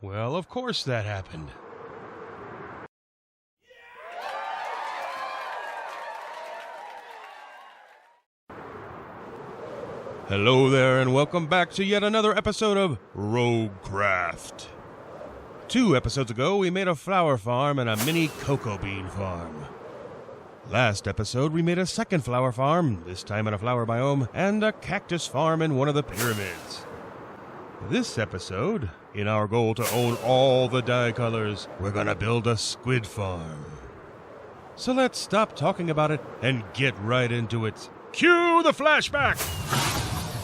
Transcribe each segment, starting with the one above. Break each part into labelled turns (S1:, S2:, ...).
S1: Well, of course that happened. Hello there, and welcome back to yet another episode of Roguecraft. 2 episodes ago, we made a flower farm and a mini cocoa bean farm. Last episode, we made a second flower farm, this time in a flower biome, and a cactus farm in one of the pyramids. This episode, in our goal to own all the dye colors, we're gonna build a squid farm. So let's stop talking about it and get right into it. Cue the flashback!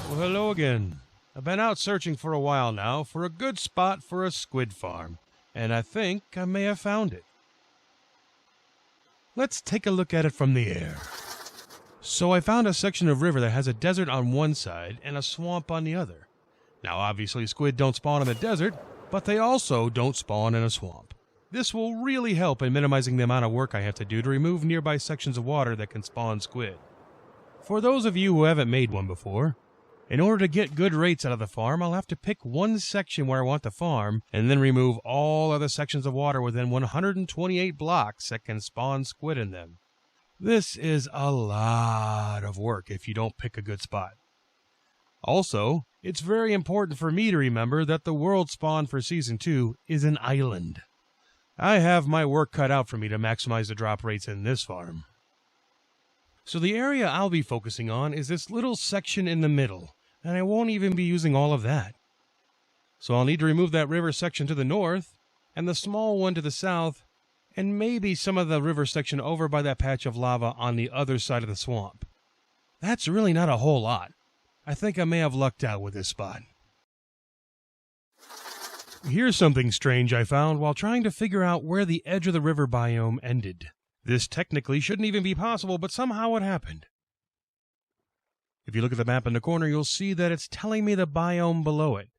S1: Well, hello again. I've been out searching for a while now for a good spot for a squid farm, and I think I may have found it. Let's take a look at it from the air. So I found a section of river that has a desert on one side and a swamp on the other. Now obviously squid don't spawn in the desert, but they also don't spawn in a swamp. This will really help in minimizing the amount of work I have to do to remove nearby sections of water that can spawn squid. For those of you who haven't made one before, in order to get good rates out of the farm, I'll have to pick one section where I want the farm, and then remove all other sections of water within 128 blocks that can spawn squid in them. This is a lot of work if you don't pick a good spot. Also, it's very important for me to remember that the world spawn for Season 2 is an island. I have my work cut out for me to maximize the drop rates in this farm. So the area I'll be focusing on is this little section in the middle, and I won't even be using all of that. So I'll need to remove that river section to the north, and the small one to the south, and maybe some of the river section over by that patch of lava on the other side of the swamp. That's really not a whole lot. I think I may have lucked out with this spot. Here's something strange I found while trying to figure out where the edge of the river biome ended. This technically shouldn't even be possible, but somehow it happened. If you look at the map in the corner, you'll see that it's telling me the biome below it.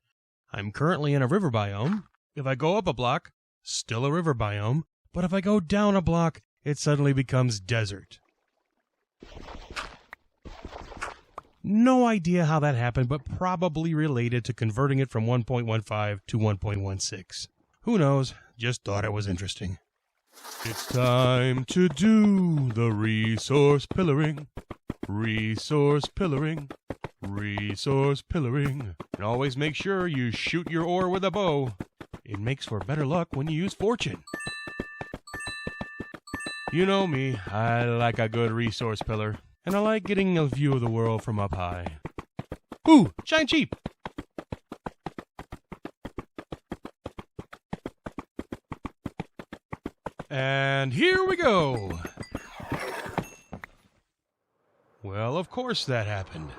S1: I'm currently in a river biome. If I go up a block, still a river biome, but if I go down a block, it suddenly becomes desert. No idea how that happened, but probably related to converting it from 1.15 to 1.16. Who knows? Just thought it was interesting. It's time to do the resource pillaring. Resource pillaring. Resource pillaring. And always make sure you shoot your ore with a bow. It makes for better luck when you use fortune. You know me, I like a good resource pillar. And I like getting a view of the world from up high. Ooh, shine cheap! And here we go! Well, of course that happened.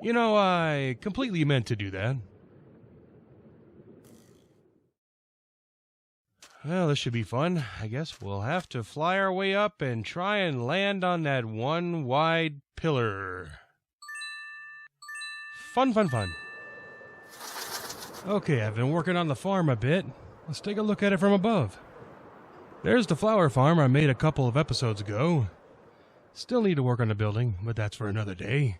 S1: You know, I completely meant to do that. Well, this should be fun. I guess we'll have to fly our way up and try and land on that one wide pillar. Fun, fun, fun. Okay, I've been working on the farm a bit. Let's take a look at it from above. There's the flower farm I made a couple of episodes ago. Still need to work on the building, but that's for another day.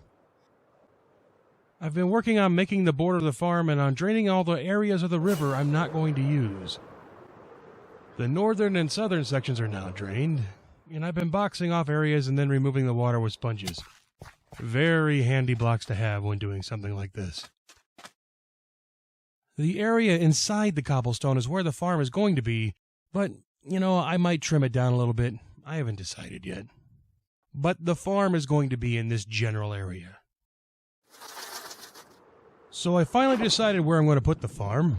S1: I've been working on making the border of the farm and on draining all the areas of the river I'm not going to use. The northern and southern sections are now drained, and I've been boxing off areas and then removing the water with sponges. Very handy blocks to have when doing something like this. The area inside the cobblestone is where the farm is going to be, but, you know, I might trim it down a little bit. I haven't decided yet. But the farm is going to be in this general area. So I finally decided where I'm going to put the farm.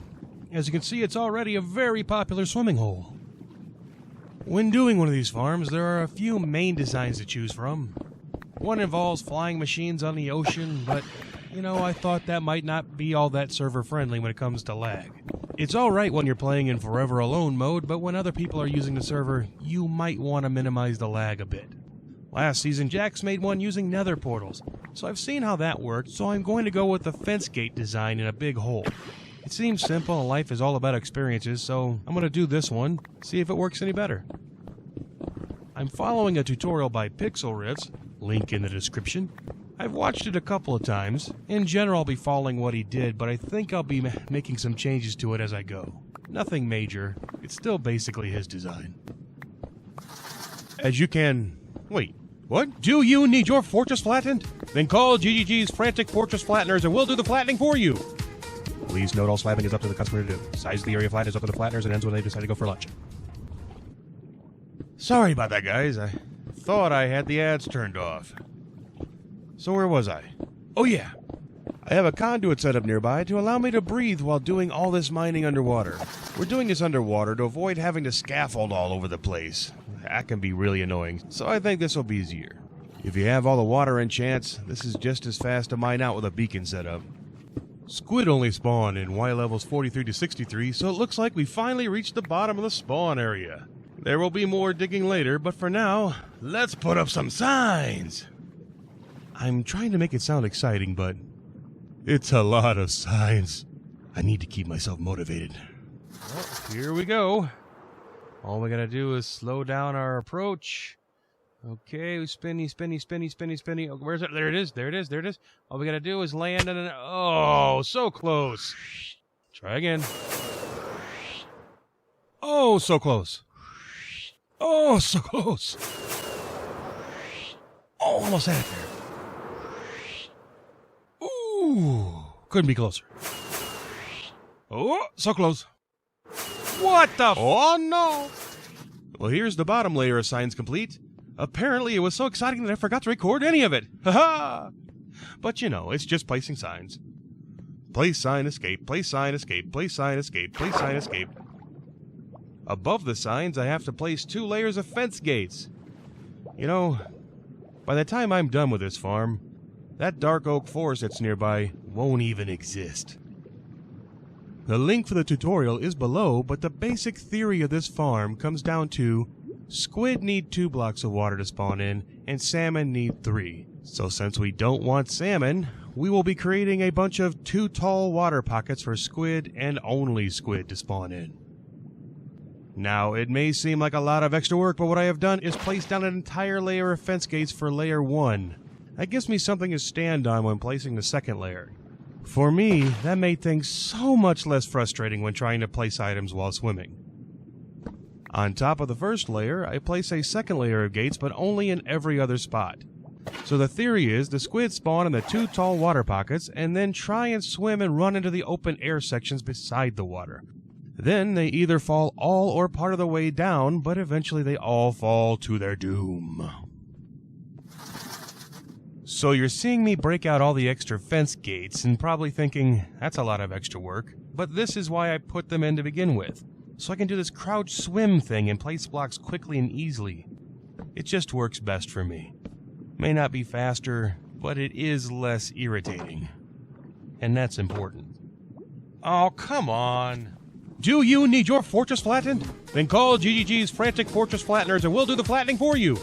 S1: As you can see, it's already a very popular swimming hole. When doing one of these farms, there are a few main designs to choose from. One involves flying machines on the ocean, but, you know, I thought that might not be all that server-friendly when it comes to lag. It's alright when you're playing in Forever Alone mode, but when other people are using the server, you might want to minimize the lag a bit. Last season, Jax made one using nether portals, so I've seen how that worked, so I'm going to go with the fence gate design in a big hole. It seems simple and life is all about experiences, so I'm going to do this one, see if it works any better. I'm following a tutorial by Pixlriff, link in the description, I've watched it a couple of times. In general, I'll be following what he did, but I think I'll be making some changes to it as I go. Nothing major. It's still basically his design. As you can... Wait, what? Do you need your fortress flattened? Then call GGG's Frantic Fortress Flatteners and we'll do the flattening for you. Please note all slabbing is up to the customer to do. Size of the area flattened is up to the flatteners and ends when they decide to go for lunch. Sorry about that, guys. I thought I had the ads turned off. So where was I? Oh yeah. I have a conduit set up nearby to allow me to breathe while doing all this mining underwater. We're doing this underwater to avoid having to scaffold all over the place. That can be really annoying, so I think this will be easier. If you have all the water and chance, this is just as fast to mine out with a beacon set up. Squid only spawn in Y levels 43 to 63, so it looks like we finally reached the bottom of the spawn area. There will be more digging later, but for now, let's put up some signs! I'm trying to make it sound exciting, but it's a lot of signs. I need to keep myself motivated. Well, here we go. All we gotta do is slow down our approach. Okay, spinny. Oh, where's it? There it is. All we gotta do is land and oh, so close. Try again. Oh, so close. Oh, so close. Oh, almost had it there. Ooh, couldn't be closer. Oh, so close. What the oh, no. Well, here's the bottom layer of signs complete. Apparently, it was so exciting that I forgot to record any of it. Ha-ha! But you know, it's just placing signs. Place sign, escape, place sign, escape, place sign, escape, place sign, escape. Above the signs, I have to place 2 layers of fence gates. You know, by the time I'm done with this farm, that dark oak forest that's nearby won't even exist. The link for the tutorial is below, but the basic theory of this farm comes down to squid need 2 blocks of water to spawn in, and salmon need 3. So since we don't want salmon, we will be creating a bunch of 2 tall water pockets for squid and only squid to spawn in. Now, it may seem like a lot of extra work, but what I have done is place down an entire layer of fence gates for layer 1. That gives me something to stand on when placing the second layer. For me, that made things so much less frustrating when trying to place items while swimming. On top of the first layer, I place a second layer of gates, but only in every other spot. So the theory is the squid spawn in the 2 tall water pockets, and then try and swim and run into the open air sections beside the water. Then they either fall all or part of the way down, but eventually they all fall to their doom. So you're seeing me break out all the extra fence gates and probably thinking, that's a lot of extra work, but this is why I put them in to begin with. So I can do this crouch swim thing and place blocks quickly and easily. It just works best for me. May not be faster, but it is less irritating. And that's important. Oh, come on. Do you need your fortress flattened? Then call GGG's Frantic Fortress Flatteners and we'll do the flattening for you.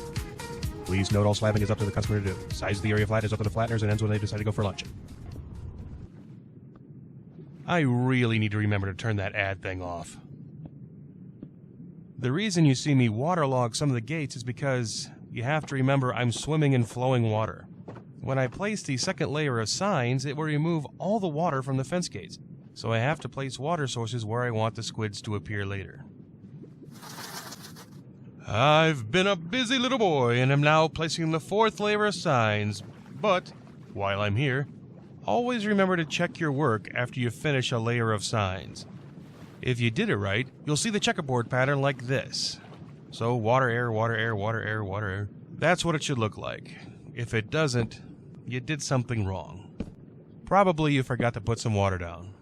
S1: Please note all slabbing is up to the customer to do. Size of the area flat is up to the flatteners and ends when they decide to go for lunch. I really need to remember to turn that ad thing off. The reason you see me waterlog some of the gates is because you have to remember I'm swimming in flowing water. When I place the second layer of signs, it will remove all the water from the fence gates, so I have to place water sources where I want the squids to appear later. I've been a busy little boy and am now placing the 4th layer of signs, but while I'm here, always remember to check your work after you finish a layer of signs. If you did it right, you'll see the checkerboard pattern like this. So water, air, water, air, water, air, water, air. That's what it should look like. If it doesn't, you did something wrong. Probably you forgot to put some water down.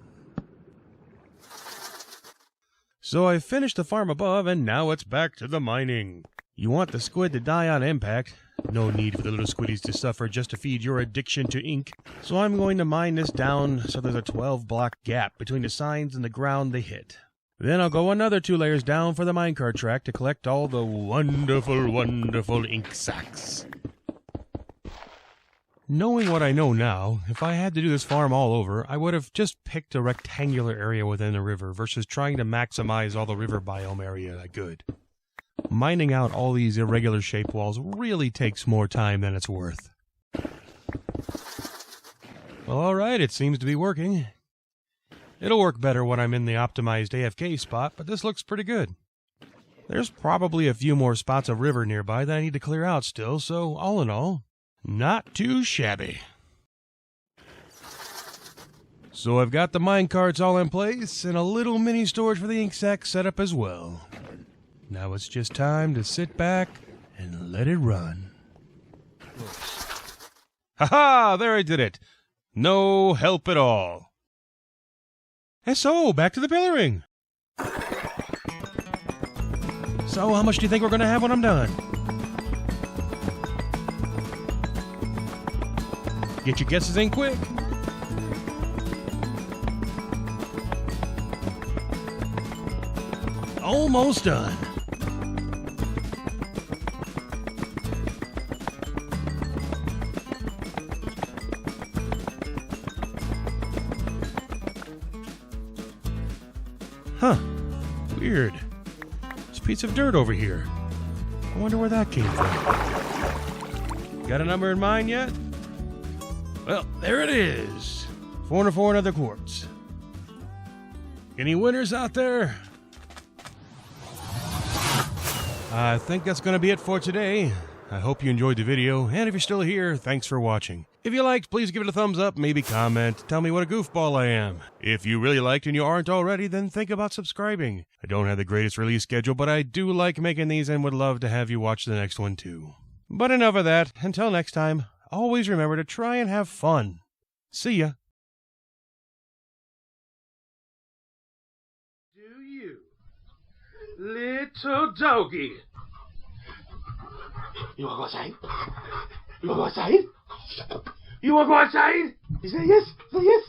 S1: So I finished the farm above, and now it's back to the mining. You want the squid to die on impact. No need for the little squiddies to suffer just to feed your addiction to ink. So I'm going to mine this down so there's a 12-block gap between the signs and the ground they hit. Then I'll go another 2 layers down for the minecart track to collect all the wonderful, wonderful ink sacks. Knowing what I know now, if I had to do this farm all over, I would have just picked a rectangular area within the river versus trying to maximize all the river biome area I could. Mining out all these irregular shaped walls really takes more time than it's worth. Well, alright, it seems to be working. It'll work better when I'm in the optimized AFK spot, but this looks pretty good. There's probably a few more spots of river nearby that I need to clear out still, so all in all, not too shabby. So I've got the minecarts all in place, and a little mini storage for the ink sac set up as well. Now it's just time to sit back and let it run. Haha! There I did it! No help at all. And so, back to the pillaring. So, how much do you think we're going to have when I'm done? Get your guesses in quick. Almost done. Huh. Weird. There's a piece of dirt over here. I wonder where that came from. Got a number in mind yet? Well, there it is. 4 another quartz. Any winners out there? I think that's going to be it for today. I hope you enjoyed the video, and if you're still here, thanks for watching. If you liked, please give it a thumbs up, maybe comment, tell me what a goofball I am. If you really liked and you aren't already, then think about subscribing. I don't have the greatest release schedule, but I do like making these and would love to have you watch the next one too. But enough of that. Until next time, always remember to try and have fun. See ya.
S2: Do you, little doggy? You want to go outside? You want to go outside? You want to go outside? He said yes. He said yes.